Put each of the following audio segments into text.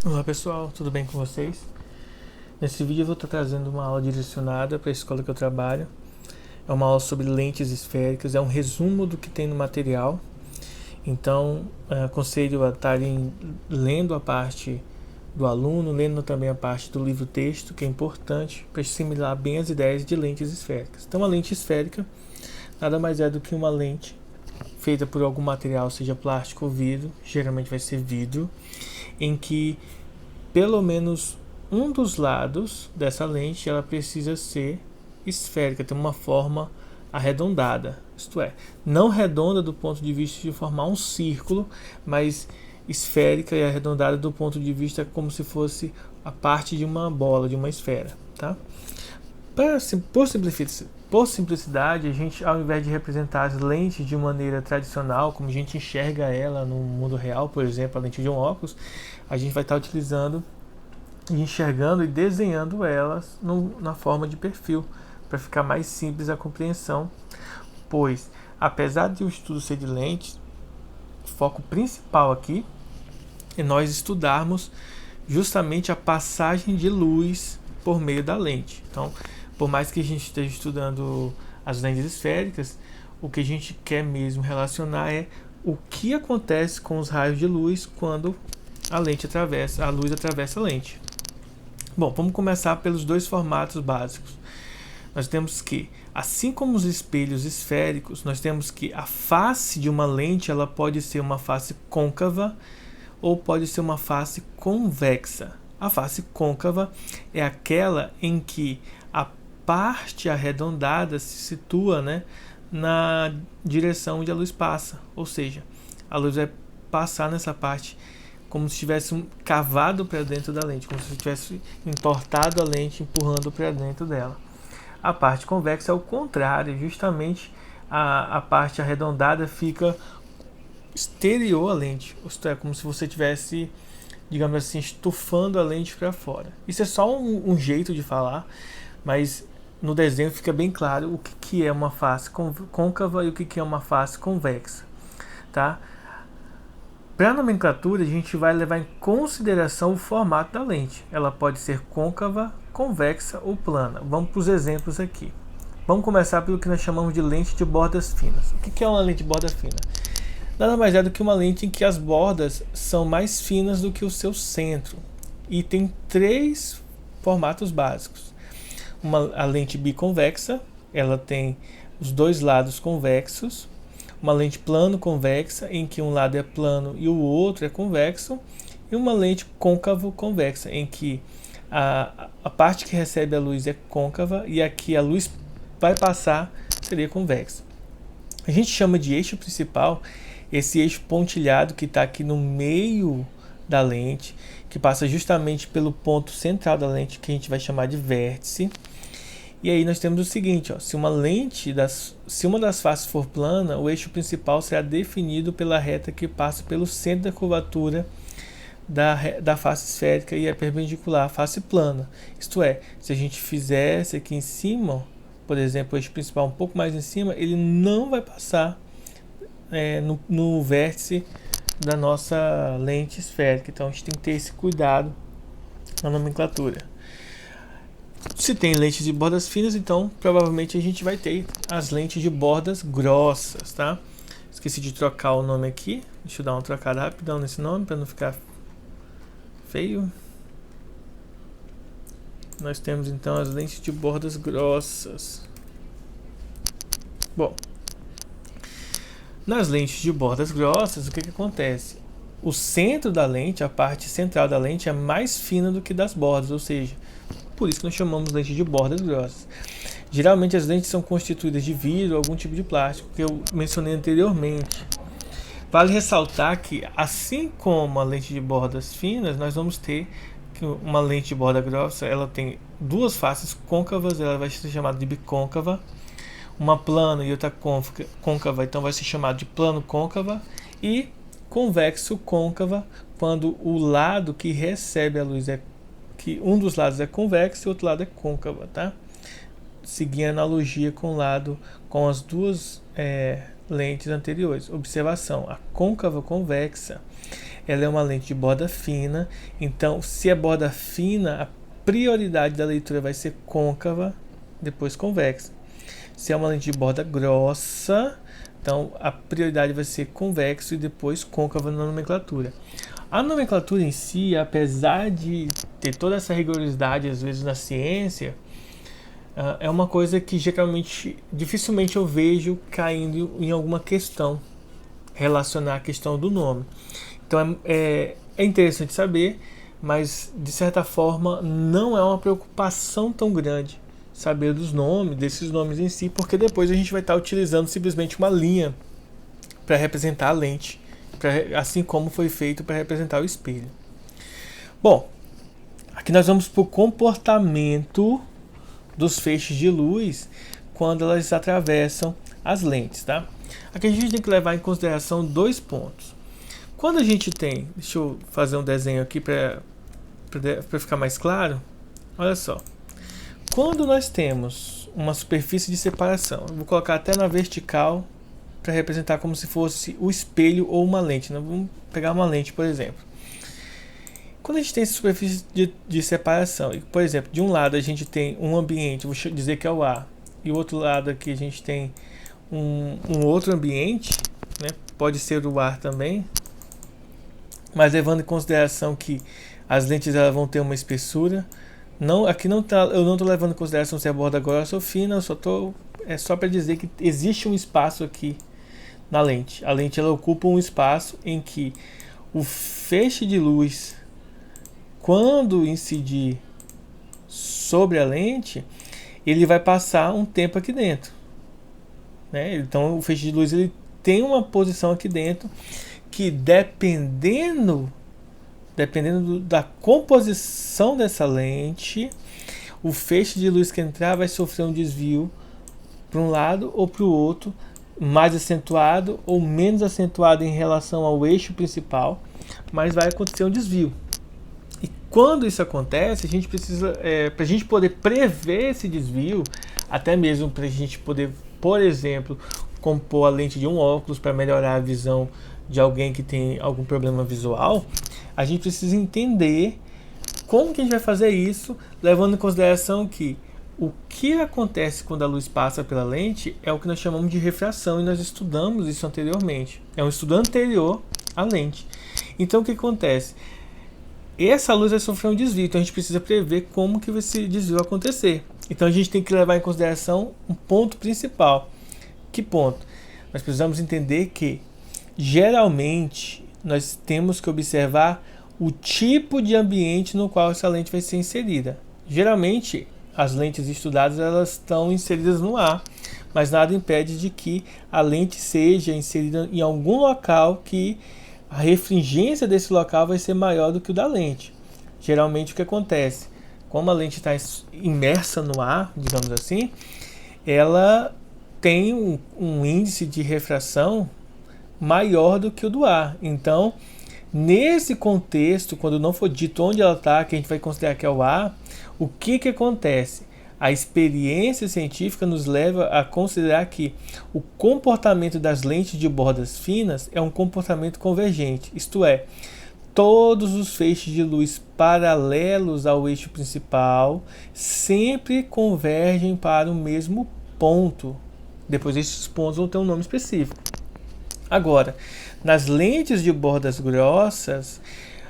Olá pessoal, tudo bem com vocês? Nesse vídeo eu vou estar trazendo uma aula direcionada para a escola que eu trabalho. É uma aula sobre lentes esféricas, é um resumo do que tem no material. Então, aconselho a estarem lendo a parte do aluno, lendo também a parte do livro-texto, que é importante para assimilar bem as ideias de lentes esféricas. Então, a lente esférica nada mais é do que uma lente feita por algum material, seja plástico ou vidro, geralmente vai ser vidro, em que pelo menos um dos lados dessa lente ela precisa ser esférica, ter uma forma arredondada, isto é, não redonda do ponto de vista de formar um círculo, mas esférica e arredondada do ponto de vista como se fosse a parte de uma bola, de uma esfera, tá? Por simplicidade, a gente, ao invés de representar as lentes de maneira tradicional, como a gente enxerga ela no mundo real, por exemplo, a lente de um óculos, a gente vai estar utilizando, enxergando e desenhando elas na forma de perfil, para ficar mais simples a compreensão, pois, apesar de o estudo ser de lentes, o foco principal aqui é nós estudarmos justamente a passagem de luz por meio da lente. Então, por mais que a gente esteja estudando as lentes esféricas, o que a gente quer mesmo relacionar é o que acontece com os raios de luz quando a luz atravessa a lente. Bom, vamos começar pelos dois formatos básicos. Nós temos que, assim como os espelhos esféricos, nós temos que a face de uma lente ela pode ser uma face côncava ou pode ser uma face convexa. A face côncava é aquela em que a parte arredondada se situa, né, na direção onde a luz passa, ou seja, a luz vai passar nessa parte como se tivesse cavado para dentro da lente, como se tivesse entortado a lente, empurrando para dentro dela. A parte convexa é o contrário, justamente a parte arredondada fica exterior à lente, isto é, como se você tivesse, digamos assim, estufando a lente para fora. Isso é só um jeito de falar, mas no desenho fica bem claro o que é uma face côncava e o que é uma face convexa, tá? Para a nomenclatura, a gente vai levar em consideração o formato da lente. Ela pode ser côncava, convexa ou plana. Vamos para os exemplos aqui. Vamos começar pelo que nós chamamos de lente de bordas finas. O que é uma lente de borda fina? Nada mais é do que uma lente em que as bordas são mais finas do que o seu centro. E tem três formatos básicos. A lente biconvexa, ela tem os dois lados convexos. Uma lente plano-convexa, em que um lado é plano e o outro é convexo. E uma lente côncavo-convexa, em que a parte que recebe a luz é côncava e aqui a luz vai passar seria convexa. A gente chama de eixo principal esse eixo pontilhado que está aqui no meio da lente, que passa justamente pelo ponto central da lente, que a gente vai chamar de vértice. E aí nós temos o seguinte, ó, se uma das faces for plana, o eixo principal será definido pela reta que passa pelo centro da curvatura da face esférica e é perpendicular à face plana. Isto é, se a gente fizesse aqui em cima, por exemplo, o eixo principal um pouco mais em cima, ele não vai passar no vértice da nossa lente esférica. Então a gente tem que ter esse cuidado na nomenclatura. Se tem lentes de bordas finas, então provavelmente a gente vai ter as lentes de bordas grossas, tá? Esqueci de trocar o nome aqui. Deixa eu dar uma trocada rapidão nesse nome para não ficar feio. Nós temos então as lentes de bordas grossas. Bom, nas lentes de bordas grossas, o que acontece? O centro da lente, a parte central da lente, é mais fina do que das bordas, ou seja, por isso que nós chamamos lentes de bordas grossas. Geralmente as lentes são constituídas de vidro ou algum tipo de plástico, que eu mencionei anteriormente. Vale ressaltar que, assim como a lente de bordas finas, nós vamos ter que uma lente de borda grossa, ela tem duas faces côncavas, ela vai ser chamada de bicôncava. Uma plana e outra côncava, então vai ser chamado de plano-côncava. E convexo-côncava, quando o lado que recebe a luz que um dos lados é convexo e o outro lado é côncava, tá? Seguir a analogia com as duas lentes anteriores. Observação: a côncava convexa ela é uma lente de borda fina. Então, se é borda fina, a prioridade da leitura vai ser côncava, depois convexa. Se é uma lente de borda grossa, então a prioridade vai ser convexo e depois côncava na nomenclatura. A nomenclatura em si, apesar de ter toda essa rigorosidade às vezes na ciência, é uma coisa que geralmente, dificilmente eu vejo caindo em alguma questão, relacionar a questão do nome. Então é interessante saber, mas de certa forma não é uma preocupação tão grande saber dos nomes, desses nomes em si, porque depois a gente vai estar utilizando simplesmente uma linha para representar a lente, assim como foi feito para representar o espelho. Bom, aqui nós vamos para o comportamento dos feixes de luz quando elas atravessam as lentes, tá? Aqui a gente tem que levar em consideração 2 pontos. Quando a gente tem, deixa eu fazer um desenho aqui para ficar mais claro. Olha só. Quando nós temos uma superfície de separação, eu vou colocar até na vertical para representar como se fosse o espelho ou uma lente, né? Vamos pegar uma lente, por exemplo. Quando a gente tem essa superfície de separação, e, por exemplo, de um lado a gente tem um ambiente, vou dizer que é o ar, e o outro lado aqui a gente tem um outro ambiente, né? Pode ser o ar também, mas levando em consideração que as lentes elas vão ter uma espessura. Não, aqui não tá, eu não estou levando em consideração se é borda grossa ou fina, é só para dizer que existe um espaço aqui na lente. A lente ela ocupa um espaço em que o feixe de luz, quando incidir sobre a lente, ele vai passar um tempo aqui dentro, né? Então o feixe de luz ele tem uma posição aqui dentro que dependendo da composição dessa lente, o feixe de luz que entrar vai sofrer um desvio para um lado ou para o outro, mais acentuado ou menos acentuado em relação ao eixo principal, mas vai acontecer um desvio. E quando isso acontece, a gente precisa, para a gente poder prever esse desvio, até mesmo para a gente poder, por exemplo, compor a lente de um óculos para melhorar a visão de alguém que tem algum problema visual, a gente precisa entender como que a gente vai fazer isso, levando em consideração que o que acontece quando a luz passa pela lente é o que nós chamamos de refração, e nós estudamos isso anteriormente. É um estudo anterior à lente. Então o que acontece? Essa luz vai sofrer um desvio, então a gente precisa prever como que esse desvio vai acontecer. Então a gente tem que levar em consideração um ponto principal. Que ponto? Nós precisamos entender que geralmente nós temos que observar o tipo de ambiente no qual essa lente vai ser inserida. Geralmente as lentes estudadas elas estão inseridas no ar, mas nada impede de que a lente seja inserida em algum local que a refringência desse local vai ser maior do que o da lente. Geralmente o que acontece? Como a lente está imersa no ar, digamos assim, ela tem um índice de refração maior do que o do ar. Então, nesse contexto, quando não for dito onde ela está, que a gente vai considerar que é o ar, o que acontece? A experiência científica nos leva a considerar que o comportamento das lentes de bordas finas é um comportamento convergente, isto é, todos os feixes de luz paralelos ao eixo principal sempre convergem para o mesmo ponto. Depois esses pontos vão ter um nome específico. Agora, nas lentes de bordas grossas,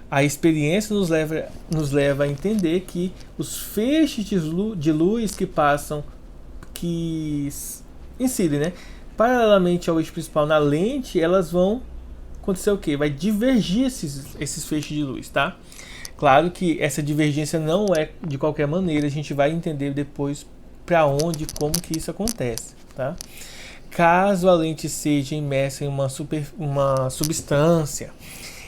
a experiência nos leva a entender que os feixes de luz que passam, que incidem, né, paralelamente ao eixo principal na lente, elas vão acontecer o quê? Vai divergir esses feixes de luz, tá? Claro que essa divergência não é de qualquer maneira, a gente vai entender depois para onde, como que isso acontece, tá? Caso a lente seja imersa em uma substância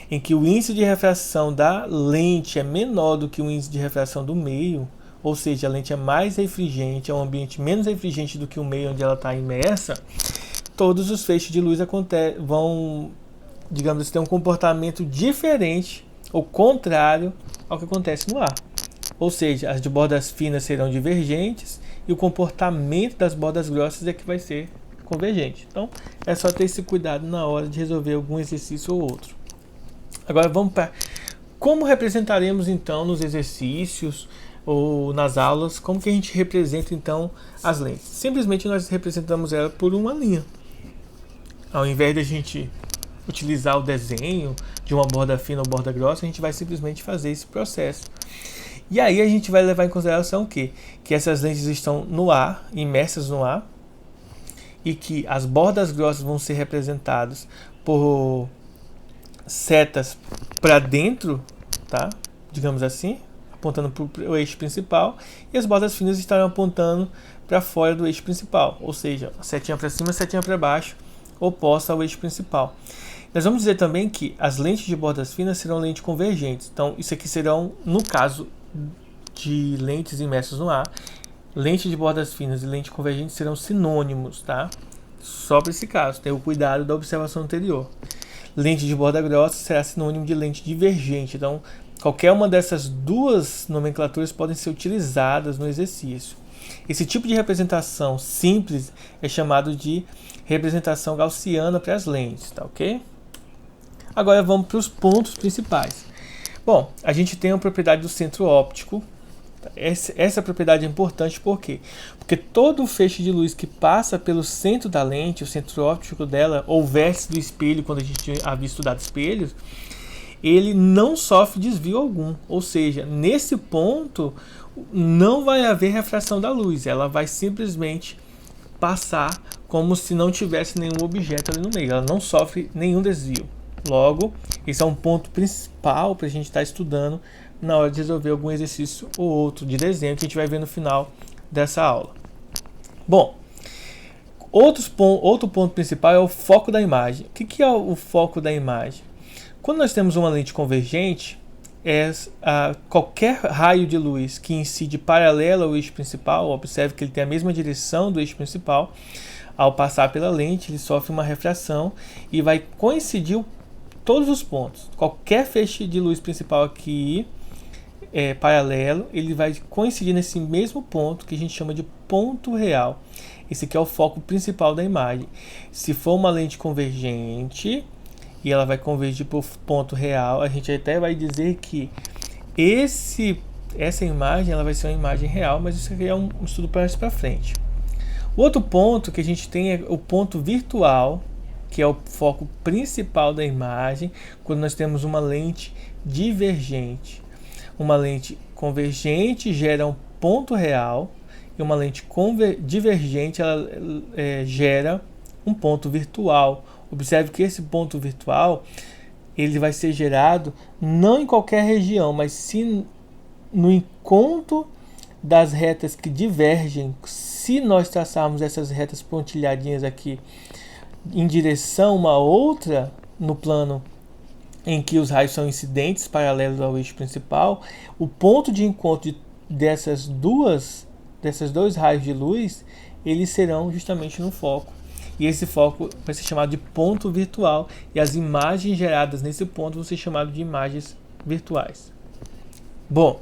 em que o índice de refração da lente é menor do que o índice de refração do meio, ou seja, a lente é mais refringente, é um ambiente menos refringente do que o meio onde ela está imersa, todos os feixes de luz vão, digamos assim, ter um comportamento diferente ou contrário ao que acontece no ar. Ou seja, as de bordas finas serão divergentes e o comportamento das bordas grossas é que vai ser convergente. Então, é só ter esse cuidado na hora de resolver algum exercício ou outro. Agora vamos para como representaremos então nos exercícios ou nas aulas, como que a gente representa então as lentes. Simplesmente nós representamos ela por uma linha. Ao invés de a gente utilizar o desenho de uma borda fina ou borda grossa, a gente vai simplesmente fazer esse processo. E aí a gente vai levar em consideração o quê? Que essas lentes estão no ar, imersas no ar, e que as bordas grossas vão ser representadas por setas para dentro, tá? Digamos assim, apontando para o eixo principal, e as bordas finas estarão apontando para fora do eixo principal, ou seja, setinha para cima, setinha para baixo, oposta ao eixo principal. Nós vamos dizer também que as lentes de bordas finas serão lentes convergentes. Então, isso aqui serão, no caso de lentes imersas no ar, lente de bordas finas e lente convergente serão sinônimos, tá? Só para esse caso, tenha o cuidado da observação anterior. Lente de borda grossa será sinônimo de lente divergente. Então, qualquer uma dessas duas nomenclaturas podem ser utilizadas no exercício. Esse tipo de representação simples é chamado de representação gaussiana para as lentes, tá ok? Agora vamos para os pontos principais. Bom, a gente tem a propriedade do centro óptico. Essa propriedade é importante por quê? Porque todo o feixe de luz que passa pelo centro da lente, o centro óptico dela, ou vértice do espelho, quando a gente havia estudado espelhos, ele não sofre desvio algum. Ou seja, nesse ponto não vai haver refração da luz, ela vai simplesmente passar como se não tivesse nenhum objeto ali no meio, ela não sofre nenhum desvio. Logo, esse é um ponto principal para a gente estar estudando na hora de resolver algum exercício ou outro de desenho que a gente vai ver no final dessa aula. Bom, outro ponto principal é o foco da imagem. O que é o foco da imagem? Quando nós temos uma lente convergente, qualquer raio de luz que incide paralelo ao eixo principal, observe que ele tem a mesma direção do eixo principal, ao passar pela lente ele sofre uma refração e vai coincidir todos os pontos. Qualquer feixe de luz principal aqui paralelo, ele vai coincidir nesse mesmo ponto que a gente chama de ponto real. Esse aqui é o foco principal da imagem. Se for uma lente convergente e ela vai convergir para o ponto real, a gente até vai dizer que essa imagem ela vai ser uma imagem real, mas isso aqui é um estudo para frente. O outro ponto que a gente tem é o ponto virtual, que é o foco principal da imagem, quando nós temos uma lente divergente. Uma lente convergente gera um ponto real e uma lente divergente ela, gera um ponto virtual. Observe que esse ponto virtual ele vai ser gerado não em qualquer região, mas sim no encontro das retas que divergem. Se nós traçarmos essas retas pontilhadinhas aqui em direção uma outra no plano em que os raios são incidentes paralelos ao eixo principal, o ponto de encontro desses dois raios de luz, eles serão justamente no foco. E esse foco vai ser chamado de ponto virtual, e as imagens geradas nesse ponto vão ser chamadas de imagens virtuais. Bom,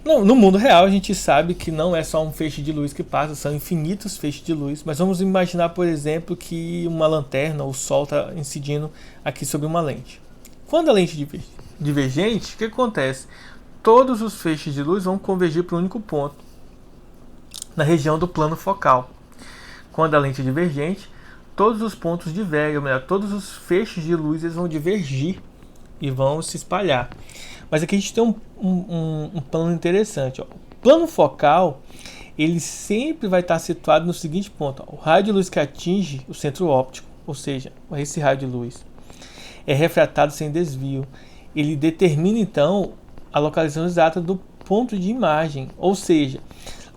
no mundo real a gente sabe que não é só um feixe de luz que passa, são infinitos feixes de luz, mas vamos imaginar, por exemplo, que uma lanterna ou o sol está incidindo aqui sobre uma lente. Quando a lente divergente, o que acontece? Todos os feixes de luz vão convergir para um único ponto, na região do plano focal. Quando a lente é divergente, todos os pontos divergem, ou melhor, todos os feixes de luz eles vão divergir e vão se espalhar. Mas aqui a gente tem um plano interessante. Ó. O plano focal ele sempre vai estar situado no seguinte ponto. Ó. O raio de luz que atinge o centro óptico, ou seja, esse raio de luz, é refratado sem desvio. Ele determina então a localização exata do ponto de imagem, ou seja,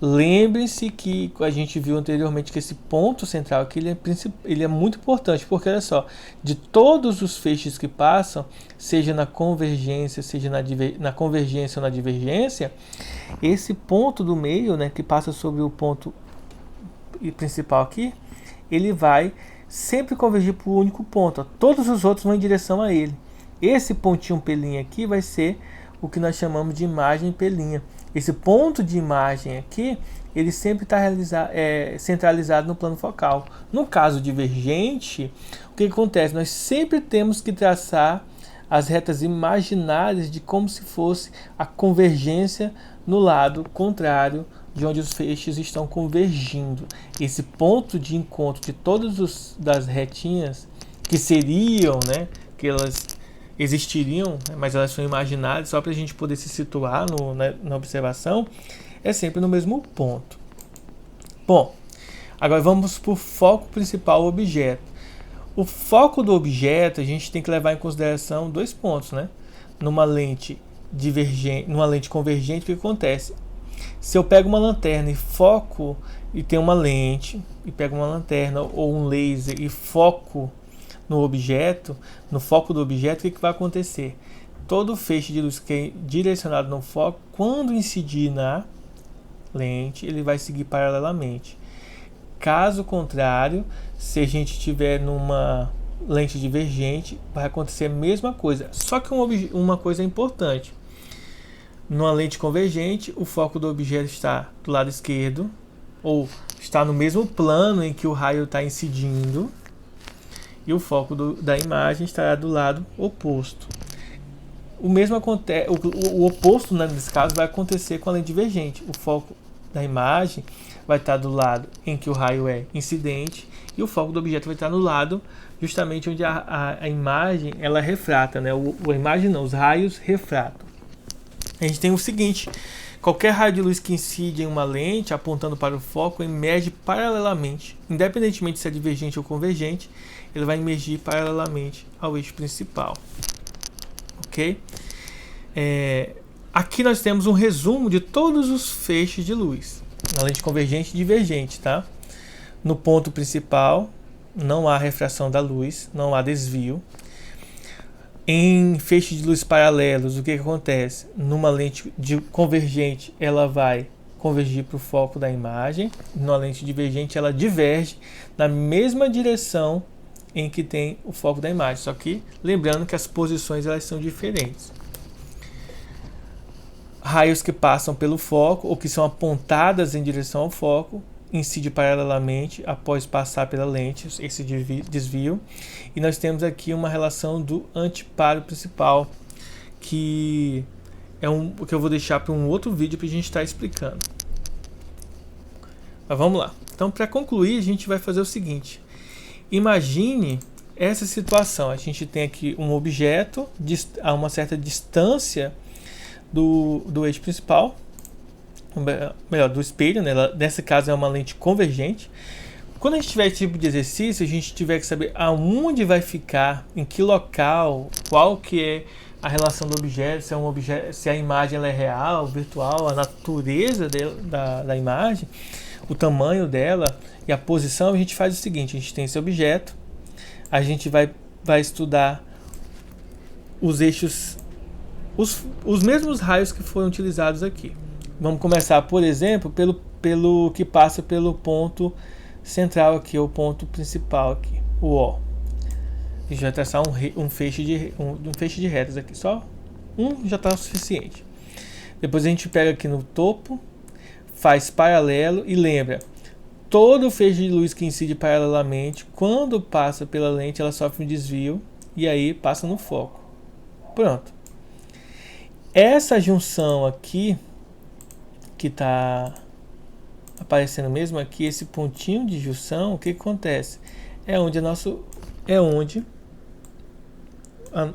lembre-se que a gente viu anteriormente que esse ponto central aqui ele é muito importante, porque olha só, de todos os feixes que passam, seja na convergência, seja na convergência ou na divergência, esse ponto do meio, né, que passa sobre o ponto principal aqui, ele vai sempre convergir para o único ponto. Ó. Todos os outros vão em direção a ele. Esse pontinho pelinha aqui vai ser o que nós chamamos de imagem pelinha. esse ponto de imagem aqui, ele sempre está centralizado no plano focal. No caso divergente, o que acontece? Nós sempre temos que traçar as retas imaginárias de como se fosse a convergência no lado contrário de onde os feixes estão convergindo. Esse ponto de encontro de todas das retinhas que seriam, né, que elas existiriam, né, mas elas são imaginárias só para a gente poder se situar na observação, é sempre no mesmo ponto. Bom, agora vamos para o foco principal, o objeto. O foco do objeto, a gente tem que levar em consideração dois pontos, né? Numa lente divergente, numa lente convergente, o que acontece? Se eu pego uma lanterna e foco, e tem uma lente, e pego uma lanterna ou um laser e foco no objeto, no foco do objeto, o que vai acontecer? Todo feixe de luz que é direcionado no foco, quando incidir na lente, ele vai seguir paralelamente. Caso contrário, se a gente estiver numa lente divergente, vai acontecer a mesma coisa. Só que uma coisa é importante. Numa lente convergente, o foco do objeto está do lado esquerdo, ou está no mesmo plano em que o raio está incidindo, e o foco da imagem estará do lado oposto. O mesmo acontece, o oposto, né, nesse caso vai acontecer com a lente divergente. O foco da imagem vai estar do lado em que o raio é incidente e o foco do objeto vai estar no lado justamente onde a imagem ela refrata, né? A imagem não, os raios refratam. A gente tem o seguinte: qualquer raio de luz que incide em uma lente apontando para o foco emerge paralelamente, independentemente se é divergente ou convergente, ele vai emergir paralelamente ao eixo principal. Ok? Aqui nós temos um resumo de todos os feixes de luz, na lente convergente e divergente, tá? No ponto principal, não há refração da luz, não há desvio. Em feixes de luz paralelos, o que acontece? Numa lente convergente, ela vai convergir para o foco da imagem. Numa lente divergente, ela diverge na mesma direção em que tem o foco da imagem. Só que, lembrando que as posições elas são diferentes. Raios que passam pelo foco ou que são apontadas em direção ao foco incide paralelamente após passar pela lente, esse desvio. E nós temos aqui uma relação do antiparo principal, que é que eu vou deixar para um outro vídeo para a gente estar explicando. Mas vamos lá. Então, para concluir, a gente vai fazer o seguinte: imagine essa situação. A gente tem aqui um objeto a uma certa distância do eixo principal, melhor, do espelho, né? Nesse caso é uma lente convergente. Quando a gente tiver esse tipo de exercício, a gente tiver que saber aonde vai ficar, em que local, qual que é a relação do objeto, se a imagem ela é real, virtual, a natureza da imagem, o tamanho dela e a posição, a gente faz o seguinte: a gente tem esse objeto, a gente vai estudar os eixos, os mesmos raios que foram utilizados aqui. Vamos começar, por exemplo, pelo que passa pelo ponto central aqui, o ponto principal aqui, o O. A gente vai traçar um feixe de retas aqui, só um já está o suficiente. Depois a gente pega aqui no topo, faz paralelo e lembra, todo feixe de luz que incide paralelamente, quando passa pela lente, ela sofre um desvio e aí passa no foco. Pronto. Essa junção aqui, que está aparecendo mesmo aqui, esse pontinho de junção, o que acontece? É onde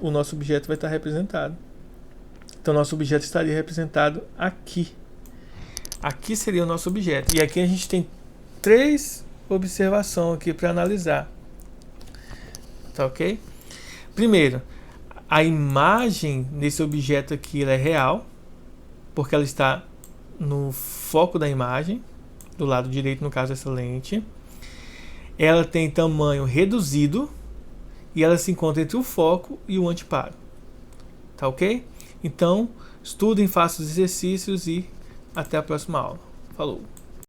o nosso objeto vai estar representado. Então, nosso objeto estaria representado aqui. Aqui seria o nosso objeto. E aqui a gente tem 3 observações aqui para analisar. Tá ok? Primeiro, a imagem desse objeto aqui ela é real, porque ela está no foco da imagem, do lado direito, no caso dessa lente. Ela tem tamanho reduzido e ela se encontra entre o foco e o antiparo. Tá ok? Então, estudem, façam os exercícios e até a próxima aula. Falou!